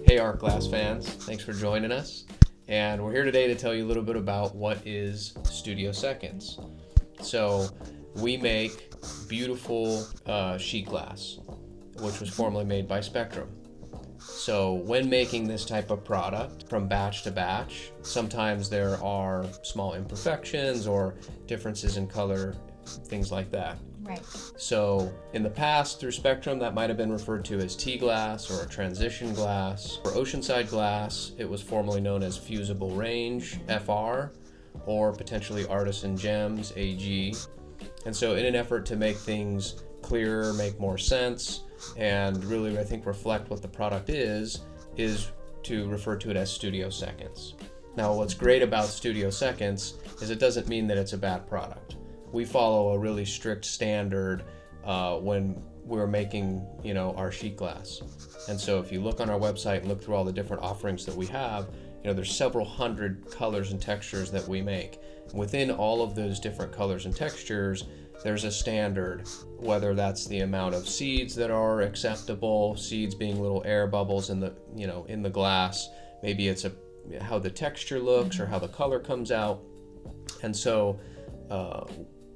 Hey Art Glass fans, thanks for joining us. And we're here today to tell you a little bit about what is Studio Seconds. So we make beautiful sheet glass, which was formerly made by Spectrum. So when making this type of product from batch to batch, sometimes there are small imperfections or differences in color, things like that. Right. So in the past, through Spectrum, that might have been referred to as T-glass or a transition glass. For Oceanside Glass, it was formerly known as Fusible Range, FR, or potentially Artisan Gems, AG. And so in an effort to make things clearer, make more sense, and really, I think, reflect what the product is to refer to it as Studio Seconds. Now, what's great about Studio Seconds is it doesn't mean that it's a bad product. We follow a really strict standard when we're making, our sheet glass. And so if you look on our website and look through all the different offerings that we have, there's several hundred colors and textures that we make. Within all of those different colors and textures, there's a standard, whether that's the amount of seeds that are acceptable, seeds being little air bubbles in the glass. Maybe it's how the texture looks or how the color comes out. And so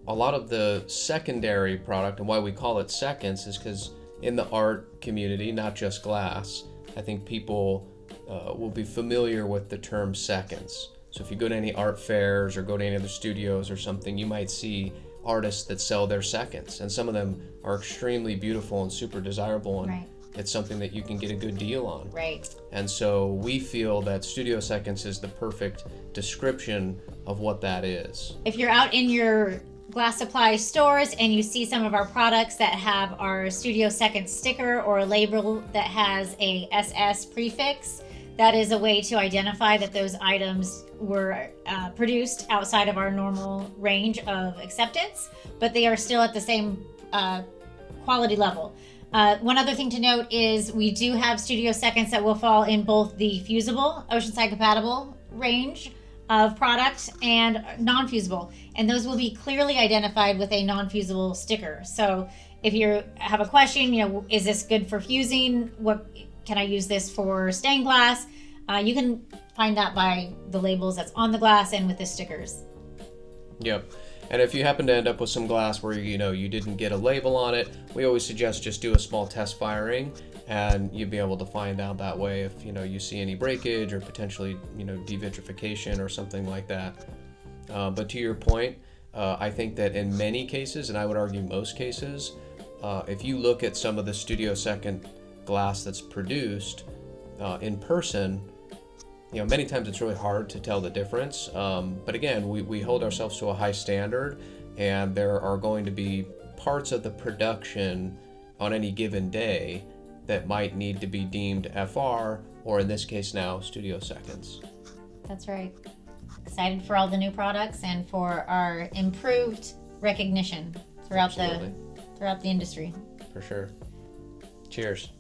a lot of the secondary product, and why we call it seconds, is because in the art community, not just glass, I think people will be familiar with the term seconds. So if you go to any art fairs or go to any other studios or something, you might see artists that sell their seconds, and some of them are extremely beautiful and super desirable, and Right. It's something that you can get a good deal on. Right. And so we feel that Studio Seconds is the perfect description of what that is. If you're out in your glass supply stores and you see some of our products that have our Studio Seconds sticker or a label that has a SS prefix, that is a way to identify that those items were produced outside of our normal range of acceptance, but they are still at the same quality level. One other thing to note is we do have Studio Seconds that will fall in both the Fusible, Oceanside Compatible range of products and non-fusible, and those will be clearly identified with a non-fusible sticker. So if you have a question, is this good for fusing? What can I use this for stained glass? You can find that by the labels that's on the glass and with the stickers. Yep. And if you happen to end up with some glass where you didn't get a label on it, we always suggest just do a small test firing, and you'll be able to find out that way if you see any breakage or potentially devitrification or something like that. But to your point, I think that in many cases, and I would argue most cases, if you look at some of the Studio Second glass that's produced in person, many times it's really hard to tell the difference. But again, we hold ourselves to a high standard, and there are going to be parts of the production on any given day that might need to be deemed FR, or in this case now, Studio Seconds. That's right. Excited for all the new products and for our improved recognition throughout Absolutely. the industry. For sure. Cheers.